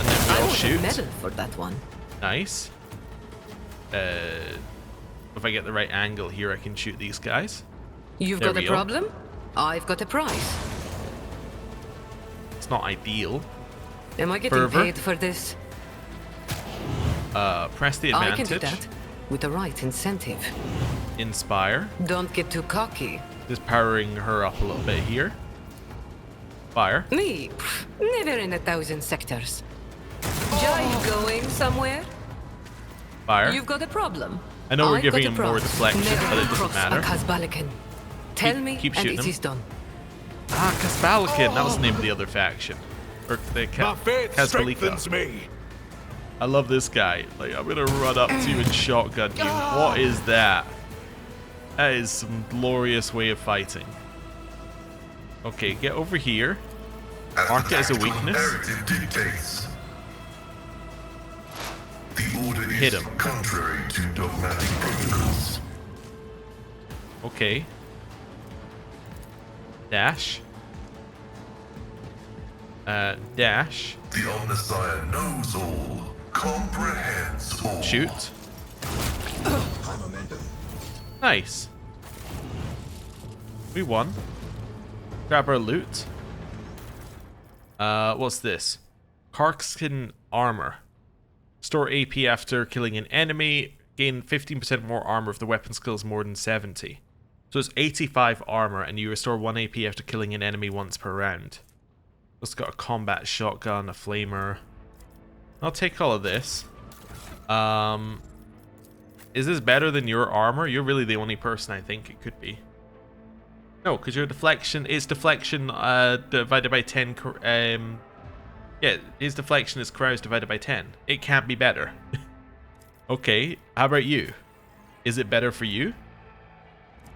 then I we'll want a shoot. medal for that one. Nice. If I get the right angle here, I can shoot these guys. You've There got a we go. problem? I've got a prize. It's not ideal. Am I getting Fervor? paid for this? Press the I can advantage. do that with the right incentive. Inspire. Don't get too cocky. Just powering her up a little bit here. Fire. Me, never in 1,000 sectors. Jai going somewhere? Fire. You've got a problem. I know we're I've giving got a him more prize. deflection, Never but it doesn't cross matter. a Casbalican. Tell me, keep and shooting it him. is done. Ah, Casbalican. That was the name of the other faction. Or the My faith strengthens Casbalica. me. I love this guy. Like, I'm gonna run up to you and shotgun you. What is that? That is some glorious way of fighting. Okay, get over here. Mark it as a weakness. Narrative dictates. The order Hit is him. contrary to dogmatic protocols. Okay. Dash. Dash. The Omnissiah knows all, comprehends all. Shoot. Nice. We won. Grab our loot. What's this? Carkskin armor. Store AP after killing an enemy. Gain 15% more armor if the weapon skill is more than 70. So it's 85 armor, and you restore 1 AP after killing an enemy once per round. It's got a combat shotgun, a flamer. I'll take all of this. Is this better than your armor? You're really the only person I think it could be. No, because your deflection is deflection divided by 10. Yeah, his deflection is carouse divided by 10. It can't be better. Okay, how about you? Is it better for you?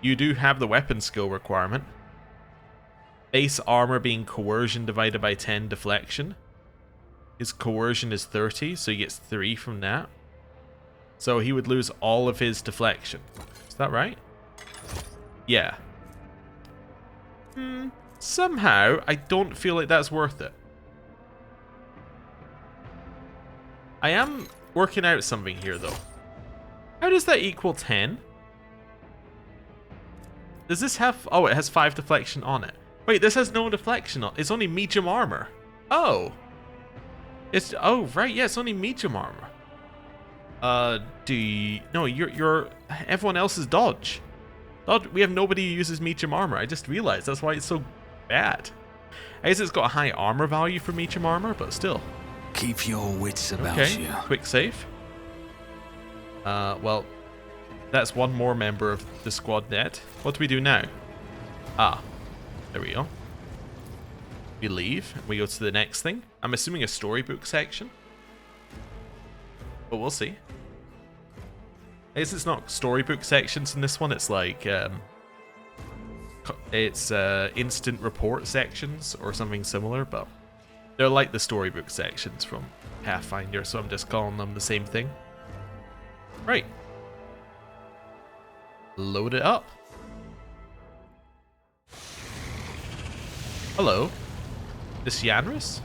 You do have the weapon skill requirement. Base armor being coercion divided by 10 deflection. His coercion is 30, so he gets 3 from that. So he would lose all of his deflection. Is that right? Yeah. Somehow, I don't feel like that's worth it. I am working out something here, though. How does that equal 10? Does this have... Oh, it has 5 deflection on it. Wait, this has no deflection on it. It's only medium armor. Oh. It's... Oh, right. Yeah, it's only medium armor. No, you're... Everyone else is dodge. We have nobody who uses medium armor. I just realized that's why it's so bad. I guess it's got a high armor value for medium armor, but still. Keep your wits about Okay, you. quick save. Well, that's one more member of the squad dead. What do we do now? Ah, there we go. We leave, and we go to the next thing. I'm assuming a storybook section. But we'll see. I guess it's not storybook sections in this one, it's like, it's instant report sections or something similar, but they're like the storybook sections from Pathfinder, so I'm just calling them the same thing. Right. Load it up. Hello. This Yanris?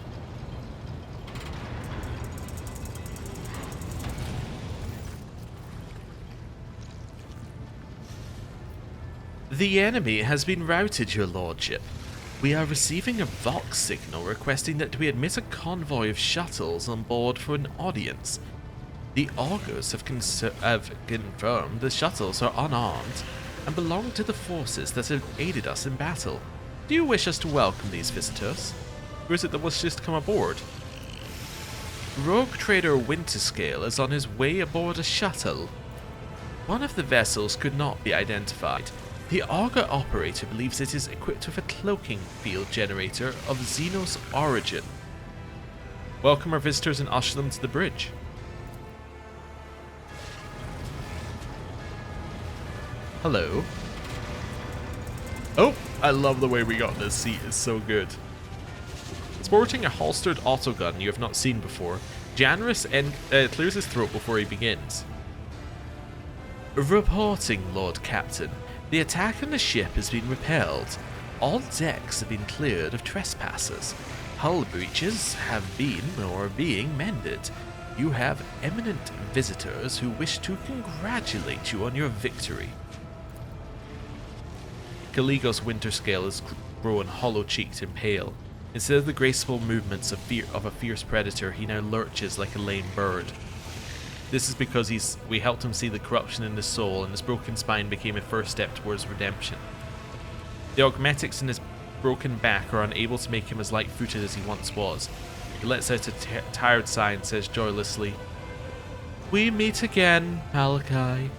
The enemy has been routed, your lordship. We are receiving a Vox signal requesting that we admit a convoy of shuttles on board for an audience. The augurs have confirmed the shuttles are unarmed and belong to the forces that have aided us in battle. Do you wish us to welcome these visitors? Or is it that wishes to come aboard? Rogue trader Winterscale is on his way aboard a shuttle. One of the vessels could not be identified. The augur operator believes it is equipped with a cloaking field generator of Xenos origin. Welcome our visitors and usher them to the bridge. Hello. Oh, I love the way we got this seat, it's so good. Sporting a holstered autogun you have not seen before, Janris clears his throat before he begins. Reporting, Lord Captain. The attack on the ship has been repelled. All decks have been cleared of trespassers. Hull breaches have been or are being mended. You have eminent visitors who wish to congratulate you on your victory. Caligos Winterscale is grown hollow-cheeked and pale. Instead of the graceful movements of a fierce predator, he now lurches like a lame bird. This is because we helped him see the corruption in his soul, and his broken spine became a first step towards redemption. The augmetics in his broken back are unable to make him as light-footed as he once was. He lets out a tired sigh and says joylessly, "We meet again, Malachi."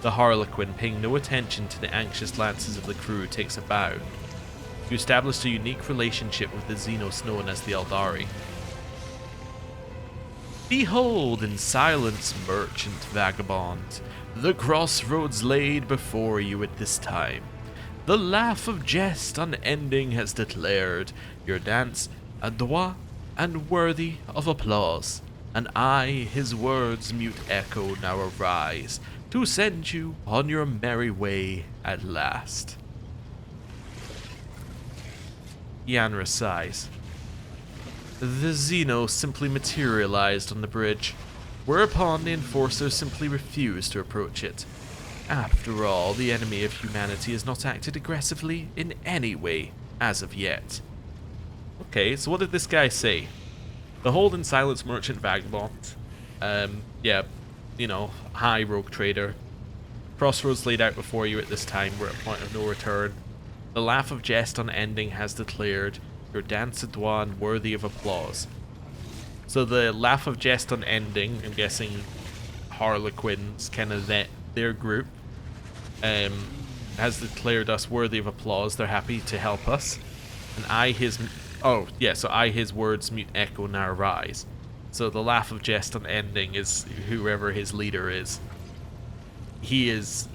The Harlequin, paying no attention to the anxious glances of the crew, takes a bow. You established a unique relationship with the Xenos known as the Eldari. Behold in silence, merchant vagabond, the crossroads laid before you at this time. The laugh of jest unending has declared your dance adroit and worthy of applause. And I, his words' mute echo, now arise to send you on your merry way at last. Yanra sighs. The Xeno simply materialized on the bridge, whereupon the enforcers simply refused to approach it. After all, the enemy of humanity has not acted aggressively in any way as of yet. Okay, so what did this guy say? The hold in silence, merchant vagabond. Yeah, you know, hi rogue trader. Crossroads laid out before you at this time, we're at a point of no return. The laugh of jest unending has declared your dance adroit and worthy of applause. So the laugh of jest unending, I'm guessing Harlequins, kind of their group, has declared us worthy of applause. They're happy to help us. And I, his words mute echo now rise. So the laugh of jest unending is whoever his leader is. He is,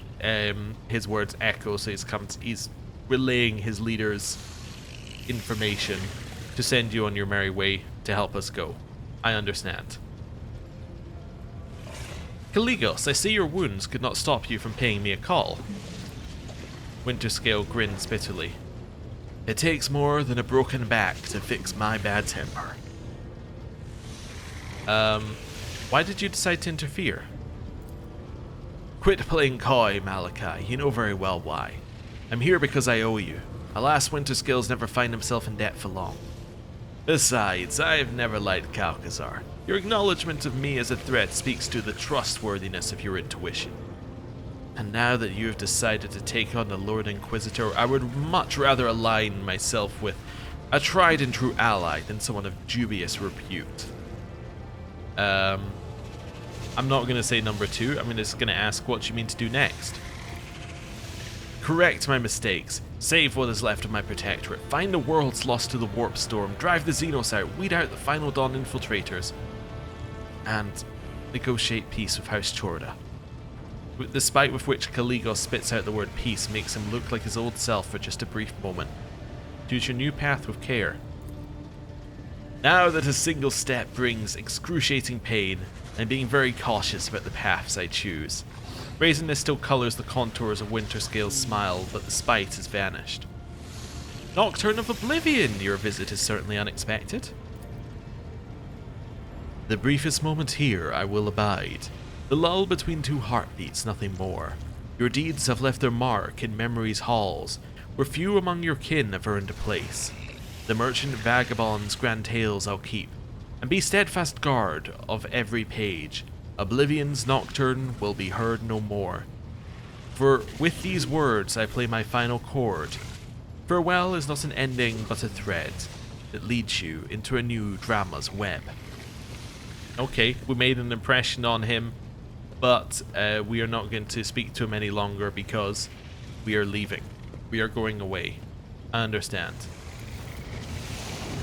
his words echo, so he's relaying his leader's information to send you on your merry way to help us go. I understand. Caligos, I see your wounds could not stop you from paying me a call. Winterscale grins bitterly. It takes more than a broken back to fix my bad temper. Why did you decide to interfere? Quit playing coy, Malachi. You know very well why. I'm here because I owe you. Alas, Winterscales never find himself in debt for long. Besides, I have never liked Calcazar. Your acknowledgement of me as a threat speaks to the trustworthiness of your intuition. And now that you have decided to take on the Lord Inquisitor, I would much rather align myself with a tried and true ally than someone of dubious repute. I'm not going to say number 2. I'm just going to ask what you mean to do next. Correct my mistakes. Save what is left of my protectorate. Find the worlds lost to the warp storm. Drive the Xenos out. Weed out the Final Dawn infiltrators. And negotiate peace with House Chorda. The spite with which Caligos spits out the word peace makes him look like his old self for just a brief moment. Choose your new path with care. Now that a single step brings excruciating pain, I'm being very cautious about the paths I choose. Brazenness still colours the contours of Winterscale's smile, but the spite has vanished. Nocturne of Oblivion, your visit is certainly unexpected. The briefest moment here I will abide. The lull between two heartbeats, nothing more. Your deeds have left their mark in memory's halls, where few among your kin have earned a place. The merchant vagabond's grand tales I'll keep, and be steadfast guard of every page. Oblivion's nocturne will be heard no more. For with these words I play my final chord. Farewell is not an ending but a thread that leads you into a new drama's web. Okay, we made an impression on him, but we are not going to speak to him any longer because we are leaving. We are going away. I understand.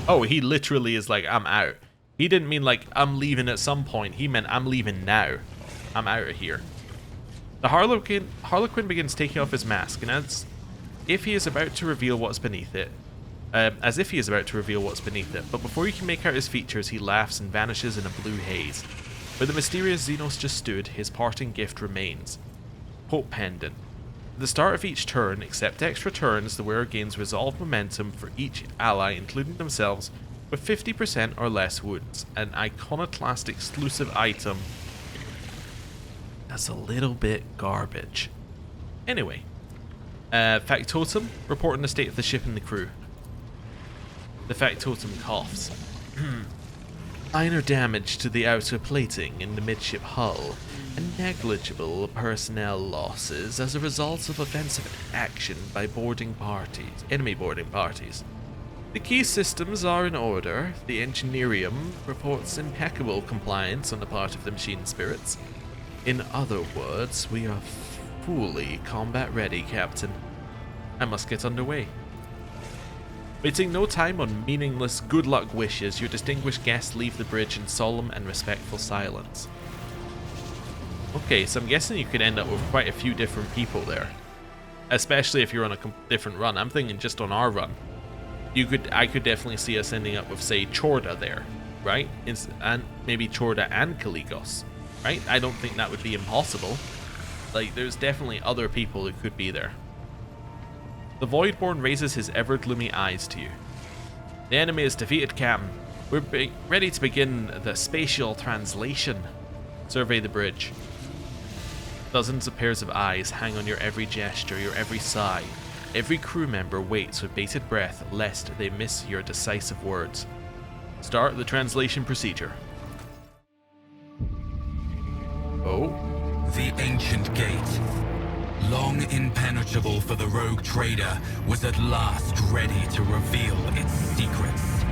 Oh, he literally is like, I'm out. He didn't mean like, I'm leaving at some point. He meant, I'm leaving now. I'm out of here. The Harlequin begins taking off his mask, and as if he is about to reveal what's beneath it, but before you can make out his features, he laughs and vanishes in a blue haze. Where the mysterious Xenos just stood, his parting gift remains. Hope Pendant. At the start of each turn, except extra turns, the wearer gains resolve momentum for each ally, including themselves, with 50% or less wounds. An iconoclast exclusive item. That's a little bit garbage. Anyway. Factotum, reporting the state of the ship and the crew. The Factotum coughs. Minor damage to the outer plating in the midship hull, and negligible personnel losses as a result of offensive action by enemy boarding parties. The key systems are in order. The Engineerium reports impeccable compliance on the part of the machine spirits. In other words, we are fully combat ready, Captain. I must get underway. Wasting no time on meaningless good luck wishes, your distinguished guests leave the bridge in solemn and respectful silence. Okay, so I'm guessing you could end up with quite a few different people there. Especially if you're on a different run. I'm thinking just on our run. I could definitely see us ending up with, say, Chorda there, right? And maybe Chorda and Kaligos, right? I don't think that would be impossible. Like, there's definitely other people who could be there. The Voidborn raises his ever-gloomy eyes to you. The enemy is defeated, Captain. We're ready to begin the spatial translation. Survey the bridge. Dozens of pairs of eyes hang on your every gesture, your every sigh. Every crew member waits with bated breath lest they miss your decisive words. Start the translation procedure. Oh. The ancient gate, long impenetrable for the rogue trader, was at last ready to reveal its secrets.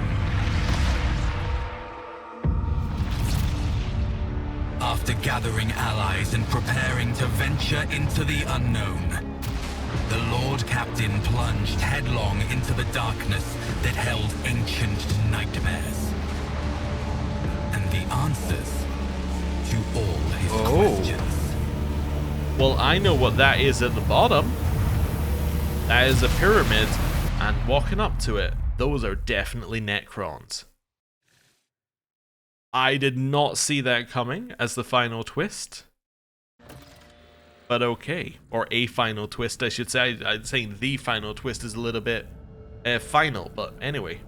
After gathering allies and preparing to venture into the unknown, the Lord Captain plunged headlong into the darkness that held ancient nightmares. And the answers to all his questions. Well, I know what that is at the bottom. That is a pyramid, and walking up to it, those are definitely Necrons. I did not see that coming as the final twist. But okay. Or a final twist, I should say. I'd say the final twist is a little bit final, but anyway.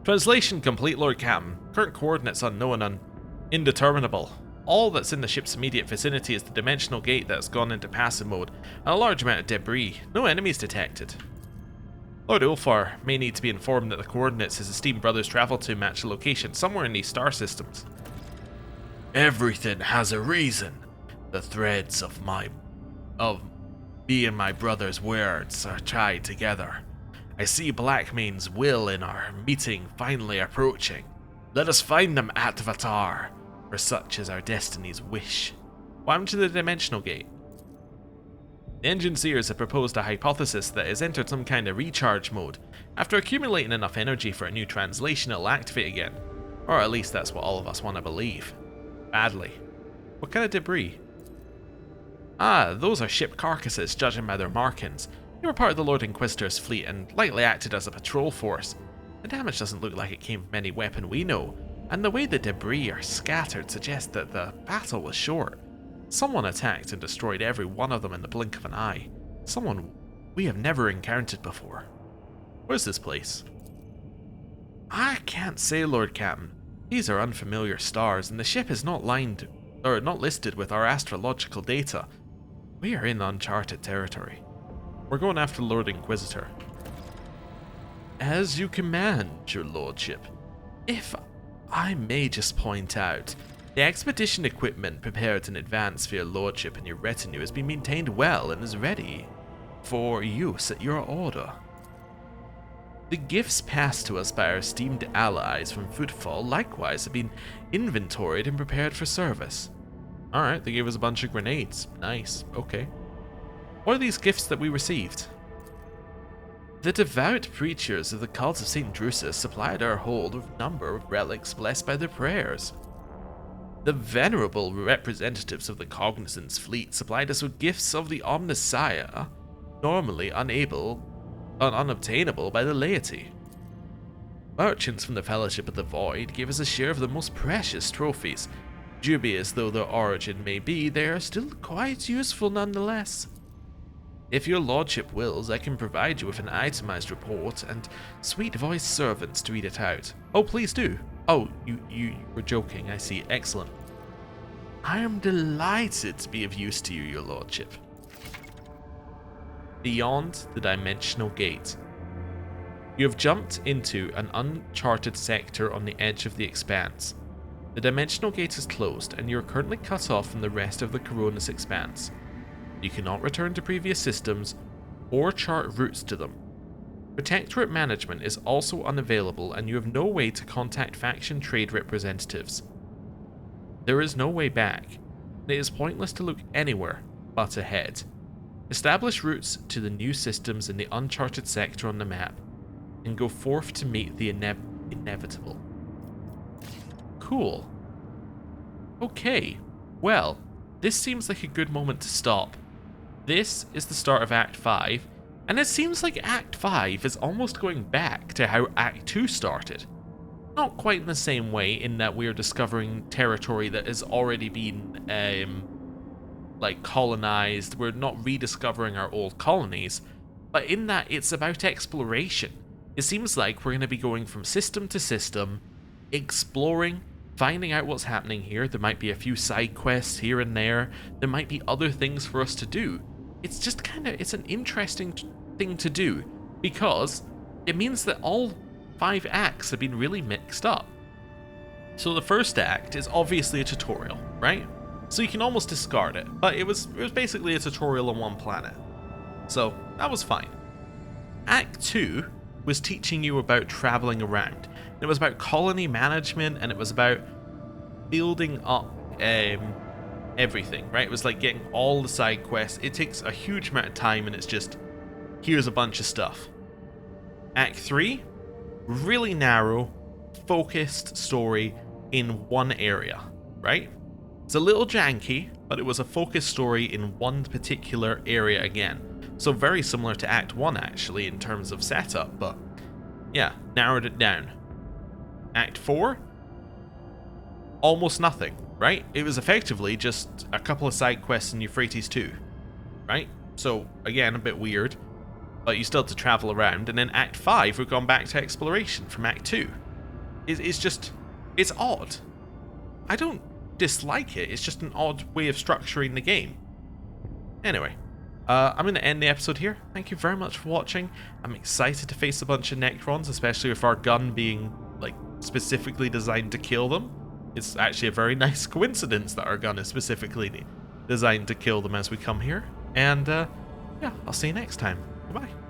Translation complete, Lord Captain. Current coordinates unknown and indeterminable. All that's in the ship's immediate vicinity is the dimensional gate that's gone into passive mode, and a large amount of debris. No enemies detected. Lord Ulfar may need to be informed that the coordinates his esteemed brothers traveled to match a location somewhere in these star systems. Everything has a reason. The threads of me and my brother's words are tied together. I see Blackmane's will in our meeting finally approaching. Let us find them at Vatar, for such is our destiny's wish. What happened to the dimensional gate? The engine seers have proposed a hypothesis that has entered some kind of recharge mode. After accumulating enough energy for a new translation, it'll activate again. Or at least that's what all of us want to believe. Badly. What kind of debris? Ah, those are ship carcasses, judging by their markings. They were part of the Lord Inquisitor's fleet and likely acted as a patrol force. The damage doesn't look like it came from any weapon we know, and the way the debris are scattered suggests that the battle was short. Someone attacked and destroyed every one of them in the blink of an eye. Someone we have never encountered before. Where's this place? I can't say, Lord Captain. These are unfamiliar stars, and the ship is not listed with our astrological data. We are in uncharted territory. We're going after the Lord Inquisitor. As you command, your lordship. If I may just point out, the expedition equipment prepared in advance for your lordship and your retinue has been maintained well and is ready for use at your order. The gifts passed to us by our esteemed allies from Footfall likewise have been inventoried and prepared for service. Alright, they gave us a bunch of grenades. Nice, okay. What are these gifts that we received? The devout preachers of the cult of St. Drusus supplied our hold with a number of relics blessed by their prayers. The venerable representatives of the Cognizance fleet supplied us with gifts of the Omnissiah, normally unobtainable by the laity. Merchants from the Fellowship of the Void gave us a share of the most precious trophies. Dubious though their origin may be, they are still quite useful nonetheless. If your lordship wills, I can provide you with an itemized report and sweet-voiced servants to read it out. Oh, please do. Oh, you were joking, I see. Excellent. I am delighted to be of use to you, your lordship. Beyond the dimensional gate. You have jumped into an uncharted sector on the edge of the expanse. The dimensional gate is closed, and you are currently cut off from the rest of the Koronus Expanse. You cannot return to previous systems or chart routes to them. Protectorate management is also unavailable, and you have no way to contact faction trade representatives. There is no way back, and it is pointless to look anywhere but ahead. Establish routes to the new systems in the uncharted sector on the map. and go forth to meet the inevitable. Cool. Okay, well, this seems like a good moment to stop. This is the start of Act 5, and it seems like Act 5 is almost going back to how Act 2 started. Not quite in the same way, in that we're discovering territory that has already been, like, colonized. We're not rediscovering our old colonies, but in that it's about exploration. It seems like we're going to be going from system to system, exploring, finding out what's happening here. There might be a few side quests here and there. There might be other things for us to do. It's just it's an interesting thing to do, because it means that all 5 acts have been really mixed up. So the first act is obviously a tutorial, right? So you can almost discard it, but it was basically a tutorial on one planet. So that was fine. Act 2 was teaching you about traveling around. It was about colony management, and it was about building up everything, right? It was like getting all the side quests. It takes a huge amount of time, and it's just, here's a bunch of stuff. Act 3, really narrow, focused story in one area, right? It's a little janky, but it was a focused story in one particular area again. So very similar to Act 1 actually in terms of setup, but yeah, narrowed it down. Act 4, almost nothing, right? It was effectively just a couple of side quests in Euphrates 2, right? So again, a bit weird, but you still have to travel around. And then Act 5, we've gone back to exploration from Act 2. It's odd. I don't dislike it, it's just an odd way of structuring the game. Anyway, I'm going to end the episode here. Thank you very much for watching. I'm excited to face a bunch of Necrons, especially with our gun being, like, specifically designed to kill them. It's actually a very nice coincidence that our gun is specifically designed to kill them as we come here. And, yeah, I'll see you next time. Goodbye.